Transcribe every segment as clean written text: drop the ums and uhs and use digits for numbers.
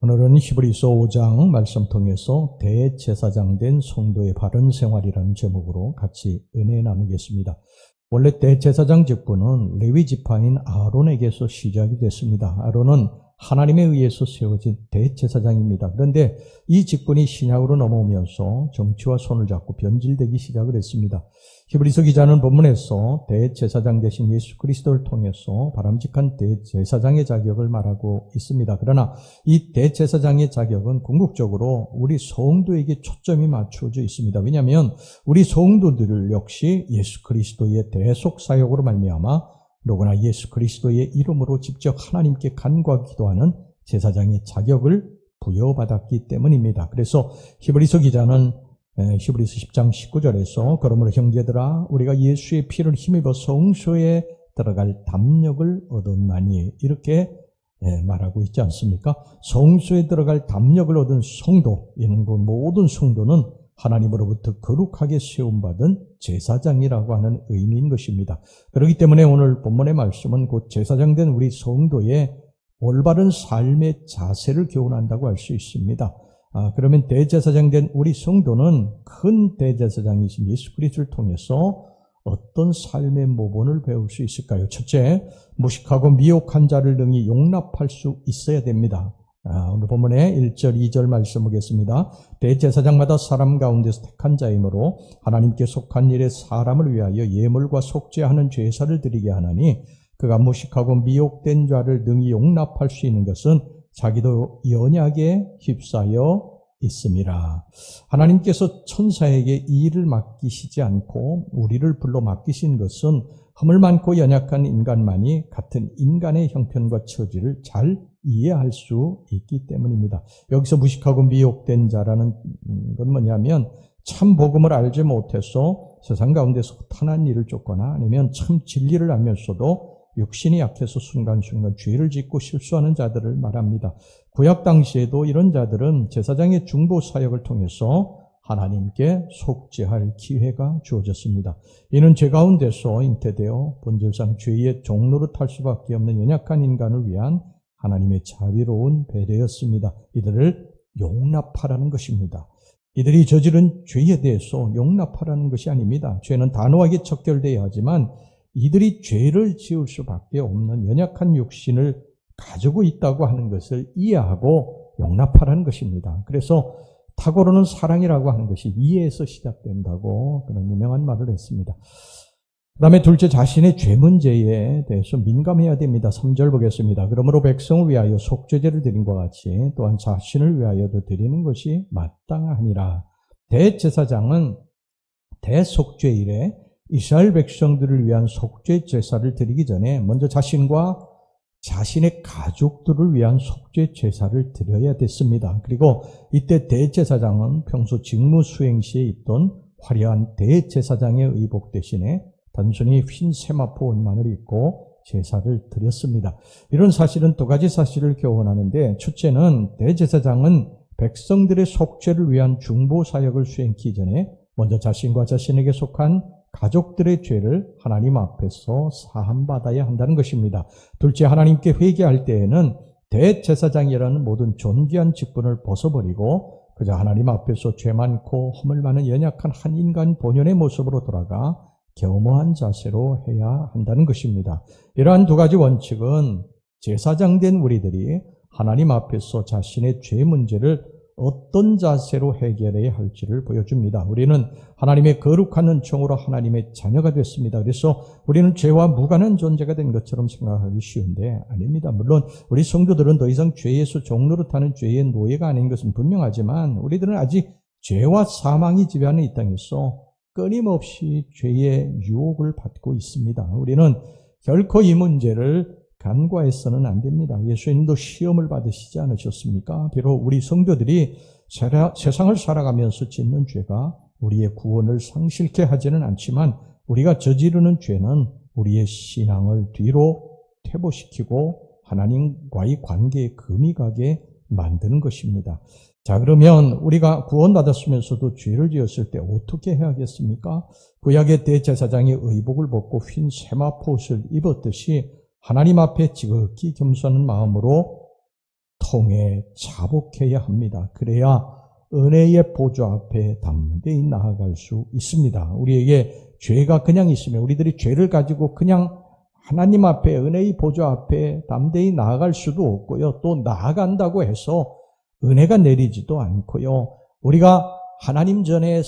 오늘은 히브리서 5장 말씀 통해서 대제사장 된 성도의 바른 생활이라는 제목으로 같이 은혜 나누겠습니다. 원래 대제사장 직분은 레위 지파인 아론에게서 시작이 됐습니다. 아론은 하나님에 의해서 세워진 대제사장입니다. 그런데 이 직분이 신약으로 넘어오면서 정치와 손을 잡고 변질되기 시작을 했습니다. 히브리서 기자는 본문에서 대제사장 대신 예수 그리스도를 통해서 바람직한 대제사장의 자격을 말하고 있습니다. 그러나 이 대제사장의 자격은 궁극적으로 우리 성도에게 초점이 맞춰져 있습니다. 왜냐하면 우리 성도들 역시 예수 그리스도의 대속 사역으로 말미암아 누구나 예수 그리스도의 이름으로 직접 하나님께 간구하고 기도하는 제사장의 자격을 부여받았기 때문입니다. 그래서 히브리서 기자는 히브리서 10장 19절에서 그러므로 형제들아 우리가 예수의 피를 힘입어 성소에 들어갈 담력을 얻었나니 이렇게 말하고 있지 않습니까? 성소에 들어갈 담력을 얻은 성도, 이는 그 모든 성도는 하나님으로부터 거룩하게 세움받은 제사장이라고 하는 의미인 것입니다. 그렇기 때문에 오늘 본문의 말씀은 곧 제사장 된 우리 성도의 올바른 삶의 자세를 교훈한다고 할 수 있습니다. 그러면 대제사장 된 우리 성도는 큰 대제사장이신 예수 그리스도를 통해서 어떤 삶의 모본을 배울 수 있을까요? 첫째, 무식하고 미혹한 자를 능히 용납할 수 있어야 됩니다. 오늘 본문의 1절, 2절 말씀 보겠습니다. 대제사장마다 사람 가운데서 택한 자이므로 하나님께 속한 일에 사람을 위하여 예물과 속죄하는 제사를 드리게 하나니 그가 무식하고 미혹된 자를 능히 용납할 수 있는 것은 자기도 연약에 휩싸여 있음이라. 하나님께서 천사에게 이 일을 맡기시지 않고 우리를 불러 맡기신 것은 허물 많고 연약한 인간만이 같은 인간의 형편과 처지를 잘 이해할 수 있기 때문입니다. 여기서 무식하고 미혹된 자라는 건 뭐냐면 참 복음을 알지 못해서 세상 가운데서 허탄한 일을 쫓거나 아니면 참 진리를 알면서도 육신이 약해서 순간순간 죄를 짓고 실수하는 자들을 말합니다. 구약 당시에도 이런 자들은 제사장의 중보 사역을 통해서 하나님께 속죄할 기회가 주어졌습니다. 이는 죄 가운데서 잉태되어 본질상 죄의 종노릇할 수밖에 없는 연약한 인간을 위한 하나님의 자비로운 배려였습니다. 이들을 용납하라는 것입니다. 이들이 저지른 죄에 대해서 용납하라는 것이 아닙니다. 죄는 단호하게 척결되어야 하지만 이들이 죄를 지을 수밖에 없는 연약한 육신을 가지고 있다고 하는 것을 이해하고 용납하라는 것입니다. 그래서 탁월한 사랑이라고 하는 것이 이해에서 시작된다고 그런 유명한 말을 했습니다. 그 다음에 둘째, 자신의 죄 문제에 대해서 민감해야 됩니다. 3절 보겠습니다. 그러므로 백성을 위하여 속죄제를 드린 것 같이 또한 자신을 위하여도 드리는 것이 마땅하니라. 대제사장은 대속죄일에 이스라엘 백성들을 위한 속죄 제사를 드리기 전에 먼저 자신과 자신의 가족들을 위한 속죄 제사를 드려야 됐습니다. 그리고 이때 대제사장은 평소 직무 수행 시에 입던 화려한 대제사장의 의복 대신에 단순히 흰 세마포 옷만을 입고 제사를 드렸습니다. 이런 사실은 두 가지 사실을 교훈하는데, 첫째는 대제사장은 백성들의 속죄를 위한 중보 사역을 수행하기 전에 먼저 자신과 자신에게 속한 가족들의 죄를 하나님 앞에서 사함받아야 한다는 것입니다. 둘째, 하나님께 회개할 때에는 대제사장이라는 모든 존귀한 직분을 벗어버리고 그저 하나님 앞에서 죄 많고 허물 많은 연약한 한 인간 본연의 모습으로 돌아가 겸허한 자세로 해야 한다는 것입니다. 이러한 두 가지 원칙은 제사장 된 우리들이 하나님 앞에서 자신의 죄 문제를 어떤 자세로 해결해야 할지를 보여줍니다. 우리는 하나님의 거룩한 은총으로 하나님의 자녀가 됐습니다. 그래서 우리는 죄와 무관한 존재가 된 것처럼 생각하기 쉬운데 아닙니다. 물론 우리 성도들은 더 이상 죄에서 종노릇하는 죄의 노예가 아닌 것은 분명하지만 우리들은 아직 죄와 사망이 지배하는 이 땅에서 끊임없이 죄의 유혹을 받고 있습니다. 우리는 결코 이 문제를 간과해서는 안 됩니다. 예수님도 시험을 받으시지 않으셨습니까? 비록 우리 성도들이 세상을 살아가면서 짓는 죄가 우리의 구원을 상실케 하지는 않지만 우리가 저지르는 죄는 우리의 신앙을 뒤로 퇴보시키고 하나님과의 관계에 금이 가게 만드는 것입니다. 자, 그러면 우리가 구원받았으면서도 죄를 지었을 때 어떻게 해야겠습니까? 구약의 대제사장이 의복을 벗고 흰 세마포 옷을 입었듯이 하나님 앞에 지극히 겸손한 마음으로 통해 자복해야 합니다. 그래야 은혜의 보좌 앞에 담대히 나아갈 수 있습니다. 우리에게 죄가 그냥 있으면 우리들이 죄를 가지고 그냥 하나님 앞에 은혜의 보좌 앞에 담대히 나아갈 수도 없고요. 또 나아간다고 해서 은혜가 내리지도 않고요. 우리가 하나님 전에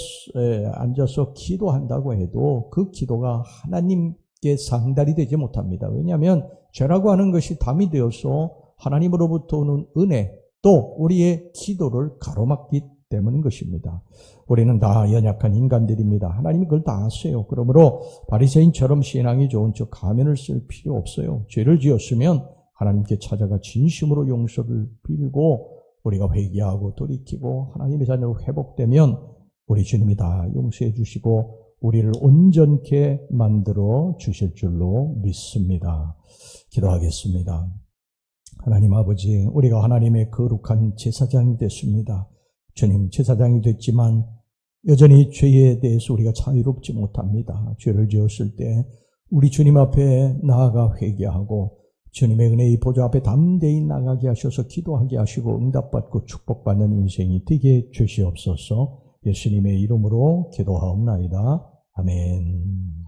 앉아서 기도한다고 해도 그 기도가 하나님께 상달이 되지 못합니다. 왜냐하면 죄라고 하는 것이 담이 되어서 하나님으로부터 오는 은혜 또 우리의 기도를 가로막기 때문인 것입니다. 우리는 다 연약한 인간들입니다. 하나님이 그걸 다 아세요. 그러므로 바리새인처럼 신앙이 좋은 척 가면을 쓸 필요 없어요. 죄를 지었으면 하나님께 찾아가 진심으로 용서를 빌고 우리가 회개하고 돌이키고 하나님의 자녀로 회복되면 우리 주님이 다 용서해 주시고 우리를 온전케 만들어 주실 줄로 믿습니다. 기도하겠습니다. 하나님 아버지, 우리가 하나님의 거룩한 제사장이 됐습니다. 주님, 제사장이 됐지만 여전히 죄에 대해서 우리가 자유롭지 못합니다. 죄를 지었을 때 우리 주님 앞에 나아가 회개하고 주님의 은혜의 보좌 앞에 담대히 나가게 하셔서 기도하게 하시고 응답받고 축복받는 인생이 되게 주시옵소서. 예수님의 이름으로 기도하옵나이다. 아멘.